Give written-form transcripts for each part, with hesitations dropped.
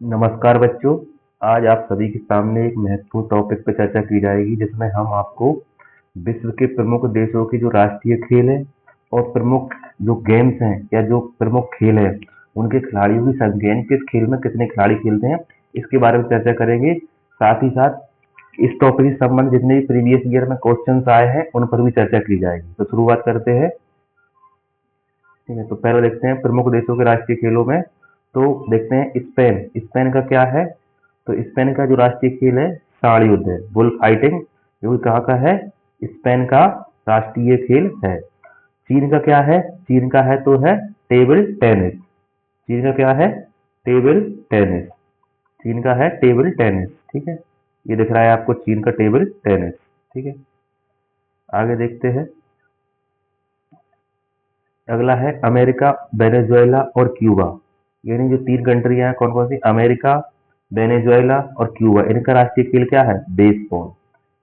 नमस्कार बच्चों। आज आप सभी के सामने एक महत्वपूर्ण टॉपिक पर चर्चा की जाएगी, जिसमें हम आपको विश्व के प्रमुख देशों के जो राष्ट्रीय खेल है और प्रमुख जो गेम्स हैं या जो प्रमुख खेल है उनके खिलाड़ियों की संख्या, यानी किस खेल में कितने खिलाड़ी खेलते हैं, इसके बारे में चर्चा करेंगे। साथ ही साथ इस टॉपिक से संबंधित जितने भी प्रीवियस ईयर में क्वेश्चन आए हैं उन पर भी चर्चा की जाएगी। तो शुरुआत करते हैं। ठीक है, तो पहले देखते हैं प्रमुख देशों के राष्ट्रीय खेलों में। तो देखते हैं स्पेन। स्पेन का क्या है? तो स्पेन का जो राष्ट्रीय खेल है साड़ युद्ध है, बुल फाइटिंग, जो कि कहाँ का है? स्पेन का राष्ट्रीय खेल है। चीन का क्या है? चीन का है तो है टेबल टेनिस। चीन का क्या है? Table tennis. चीन का है टेबल टेनिस। ठीक है, ये दिख रहा है आपको चीन का टेबल टेनिस। ठीक है, आगे देखते हैं। अगला है अमेरिका, वेनेजुएला और क्यूबा। यानी जो तीन कंट्री हैं कौन कौन सी? अमेरिका, वेनेजुएला और क्यूबा। इनका राष्ट्रीय खेल क्या है? बेसबॉल।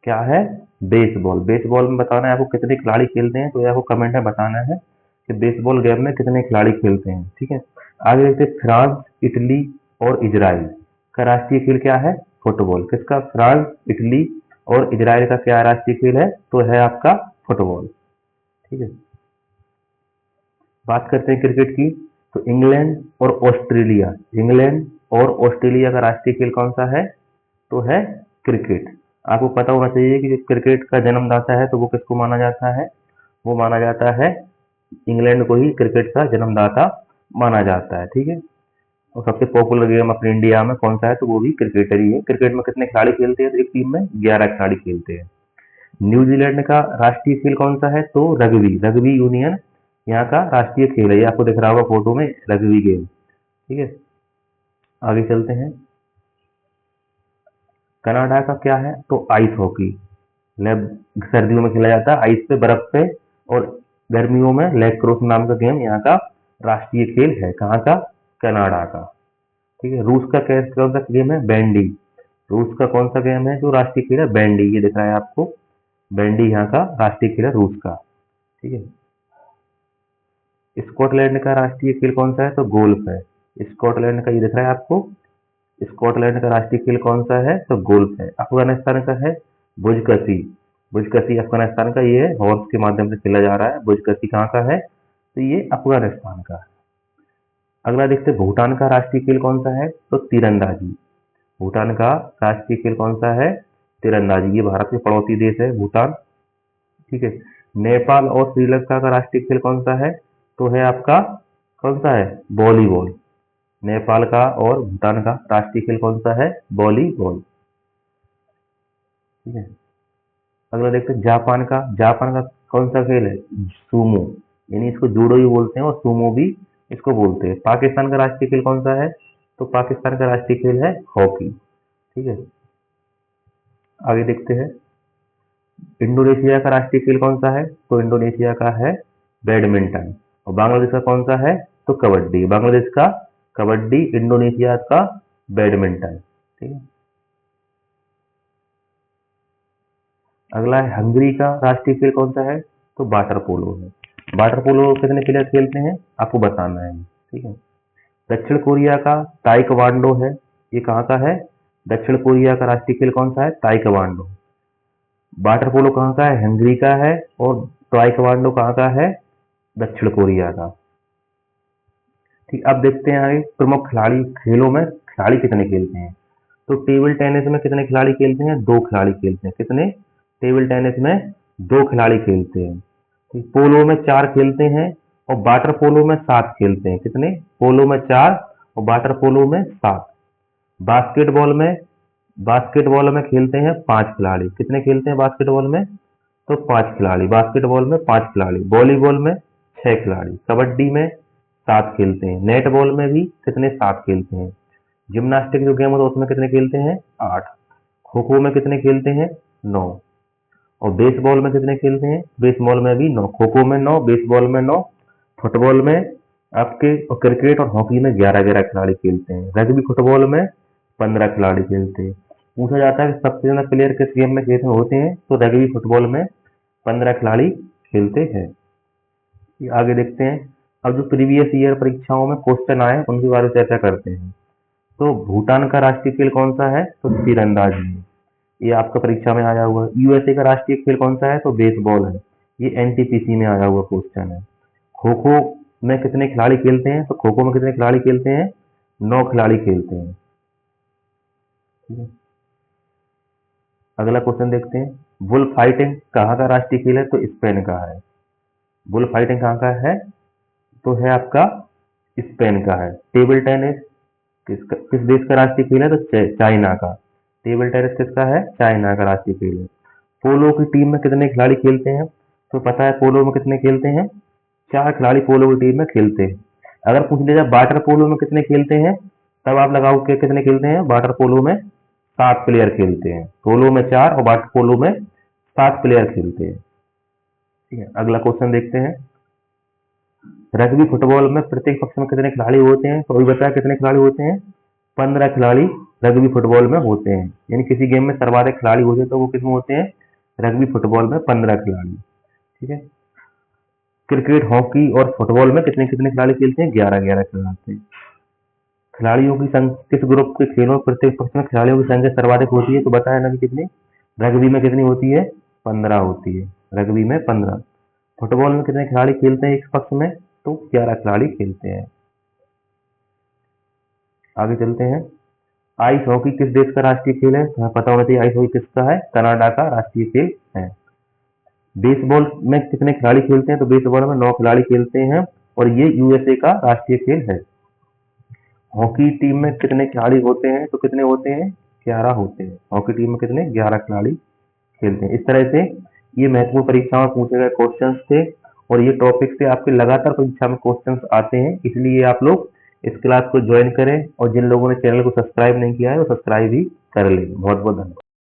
क्या है? बेसबॉल। बेसबॉल में बताना है आपको कितने खिलाड़ी खेलते हैं, तो ये आपको कमेंट में बताना है कि बेसबॉल गेम में कितने खिलाड़ी खेलते हैं। ठीक है, आगे देखते हैं फ्रांस, इटली और इजराइल का राष्ट्रीय खेल क्या है? फुटबॉल। किसका? फ्रांस, इटली और इजराइल का क्या राष्ट्रीय खेल है? तो है आपका फुटबॉल। ठीक है, बात करते हैं क्रिकेट की। तो इंग्लैंड और ऑस्ट्रेलिया, इंग्लैंड और ऑस्ट्रेलिया का राष्ट्रीय खेल कौन सा है? तो है क्रिकेट। आपको पता होना चाहिए कि जो क्रिकेट का जन्मदाता है तो वो किसको माना जाता है? वो माना जाता है इंग्लैंड को ही क्रिकेट का जन्मदाता माना जाता है। ठीक है, और सबसे पॉपुलर गेम अपने इंडिया में कौन सा है? तो वो भी क्रिकेटर ही है। क्रिकेट में कितने खिलाड़ी खेलते हैं? तो एक टीम में 11 खिलाड़ी खेलते हैं। न्यूजीलैंड का राष्ट्रीय खेल कौन सा है? तो रग्बी। रग्बी यूनियन यहाँ का राष्ट्रीय खेल है। ये आपको दिख रहा होगा फोटो में, रग्बी गेम। ठीक है, आगे चलते हैं। कनाडा का क्या है? तो आइस हॉकी। लेब सर्दियों में खेला जाता है आइस पे, बर्फ पे, और गर्मियों में लैक्रोस नाम का गेम यहाँ का राष्ट्रीय खेल है। कहाँ का? कनाडा का। ठीक है, रूस का कौन सा गेम है? बैंडी। रूस का कौन सा गेम है जो राष्ट्रीय खेल है? बैंडी। ये दिख रहा है आपको, बैंडी यहाँ का राष्ट्रीय खेल है रूस का। ठीक है, स्कॉटलैंड का राष्ट्रीय खेल कौन सा है? तो गोल्फ है। स्कॉटलैंड का, ये दिख रहा है आपको, स्कॉटलैंड का राष्ट्रीय खेल कौन सा है? तो गोल्फ है। अफगानिस्तान का है बुजकशी। बुजकशी अफगानिस्तान का, ये हॉर्स के माध्यम से खेला जा रहा है। बुजकशी कहाँ का है? तो ये अफगानिस्तान का है। अगला देखते हैं भूटान का राष्ट्रीय खेल कौन सा है? तो तीरंदाजी। भूटान का राष्ट्रीय खेल कौन सा है? तीरंदाजी। ये भारत के पड़ोसी देश है भूटान। ठीक है, नेपाल और श्रीलंका का राष्ट्रीय खेल कौन सा है? तो है आपका कौन सा है? वॉलीबॉल। नेपाल का और भूटान का राष्ट्रीय खेल कौन सा है? वॉलीबॉल। ठीक है, अगला देखते हैं जापान का। जापान का कौन सा खेल है? सूमो। यानी इसको जूडो भी बोलते हैं और सूमो भी इसको बोलते हैं। पाकिस्तान का राष्ट्रीय खेल कौन सा है? तो पाकिस्तान का राष्ट्रीय खेल है हॉकी। ठीक है, आगे देखते हैं। इंडोनेशिया का राष्ट्रीय खेल कौन सा है? तो इंडोनेशिया का है बैडमिंटन। और बांग्लादेश का कौन सा है? तो कबड्डी। बांग्लादेश का कबड्डी, इंडोनेशिया का बैडमिंटन। ठीक है, अगला है हंगरी का राष्ट्रीय खेल कौन सा है? तो वाटर पोलो है। वाटर पोलो कितने प्लेयर खेलते हैं आपको बताना है। ठीक है, दक्षिण कोरिया का ताइक्वांडो है। ये कहाँ का है? दक्षिण कोरिया का राष्ट्रीय खेल कौन सा है? ताइक्वांडो। वाटर पोलो कहाँ का है? हंगरी का है। और ताइक्वांडो कहाँ का है? दक्षिण कोरिया का। ठीक, अब देखते हैं आगे प्रमुख खिलाड़ी खेलों में खिलाड़ी कितने खेलते हैं। तो टेबल टेनिस में कितने खिलाड़ी खेलते हैं? 2 खिलाड़ी खेलते हैं। कितने? टेबल टेनिस में 2 खिलाड़ी खेलते हैं। ठीक, पोलो में 4 खेलते हैं और वाटर पोलो में 7 खेलते हैं। कितने? पोलो में 4 और वाटर पोलो में 7। बास्केटबॉल में, बास्केटबॉल में खेलते हैं 5 खिलाड़ी। कितने खेलते हैं बास्केटबॉल में? तो 5 खिलाड़ी। बास्केटबॉल में 5 खिलाड़ी। वॉलीबॉल में 6 खिलाड़ी। कबड्डी में 7 खेलते हैं। नेटबॉल में भी कितने? 7 खेलते हैं। जिम्नास्टिक जो गेम होता है उसमें कितने खेलते हैं? 8। खो खो में कितने खेलते हैं? 9। और बेसबॉल में कितने खेलते हैं? बेसबॉल में भी 9। खो खो में 9, बेसबॉल में 9, फुटबॉल में आपके, और क्रिकेट और हॉकी में 11-11 खिलाड़ी खेलते हैं। रग्बी फुटबॉल में 15 खिलाड़ी खेलते हैं। पूछा जाता है कि सबसे ज्यादा प्लेयर किस गेम में खेलते होते हैं? तो रग्बी फुटबॉल में 15 खिलाड़ी खेलते हैं। आगे देखते हैं। अब जो प्रीवियस ईयर परीक्षाओं में क्वेश्चन आए उनके बारे में चर्चा करते हैं। तो भूटान का राष्ट्रीय खेल कौन सा है? तो तीरंदाजी है। ये आपका परीक्षा में आया हुआ है। यूएसए का राष्ट्रीय खेल कौन सा है? तो बेसबॉल है। ये एनटीपीसी में आया हुआ क्वेश्चन है। खो खो में कितने खिलाड़ी खेलते हैं? तो खो खो में कितने खिलाड़ी खेलते हैं? 9 खिलाड़ी खेलते हैं। ठीक है। अगला क्वेश्चन देखते हैं। बुल फाइटिंग कहाँ का राष्ट्रीय खेल है? तो स्पेन का है। बुल फाइटिंग कहाँ का है? तो है आपका स्पेन का है। टेबल टेनिस किस देश का राष्ट्रीय खेल है? तो चाइना का। टेबल टेनिस किसका है? चाइना का राष्ट्रीय खेल है। पोलो की टीम में कितने खिलाड़ी खेलते हैं? तो पता है पोलो में कितने खेलते हैं? 4 खिलाड़ी पोलो की टीम में खेलते हैं। अगर पूछ लिया जाए वाटर पोलो में कितने खेलते हैं, तब आप लगाओ कि कितने खेलते हैं? वाटर पोलो में 7 प्लेयर खेलते हैं। पोलो में 4 और वाटर पोलो में 7 प्लेयर खेलते हैं। ठीक है। अगला क्वेश्चन देखते हैं। रग्बी फुटबॉल में प्रत्येक पक्ष में कितने खिलाड़ी होते हैं? तो अभी बताया कितने खिलाड़ी होते हैं? 15 खिलाड़ी रग्बी फुटबॉल में होते हैं। यानी किसी गेम में सर्वाधिक खिलाड़ी होते हैं तो वो किसमें होते हैं? रग्बी फुटबॉल में 15 खिलाड़ी। ठीक है। क्रिकेट, हॉकी और फुटबॉल में कितने कितने खिलाड़ी खेलते हैं? 11-11 खिलाड़ी। खिलाड़ियों की संख्या किस ग्रुप के खेलों में प्रत्येक पक्ष में खिलाड़ियों की संख्या सर्वाधिक होती है? तो बताया ना कि कितनी? रग्बी में कितनी होती है? 15 होती है। रग्बी में 15। फुटबॉल में कितने खिलाड़ी खेलते हैं एक पक्ष में? तो 11 खिलाड़ी खेलते हैं। आगे चलते हैं। आइस हॉकी किस देश का राष्ट्रीय खेल है? तुम्हें पता होना चाहिए आइस हॉकी किसका है? कनाडा का राष्ट्रीय खेल है। बेसबॉल में कितने खिलाड़ी खेलते हैं? तो बेसबॉल में 9 खिलाड़ी खेलते हैं और ये यूएसए का राष्ट्रीय खेल है। हॉकी टीम में कितने खिलाड़ी होते हैं? तो कितने होते हैं? 11 होते हैं। हॉकी टीम में कितने? 11 खिलाड़ी खेलते हैं। इस तरह से ये महत्वपूर्ण परीक्षाओं में पूछे गए क्वेश्चंस थे और ये टॉपिक से आपके लगातार परीक्षा में क्वेश्चंस आते हैं, इसलिए आप लोग इस क्लास को ज्वाइन करें और जिन लोगों ने चैनल को सब्सक्राइब नहीं किया है वो सब्सक्राइब ही कर लें। बहुत बहुत धन्यवाद।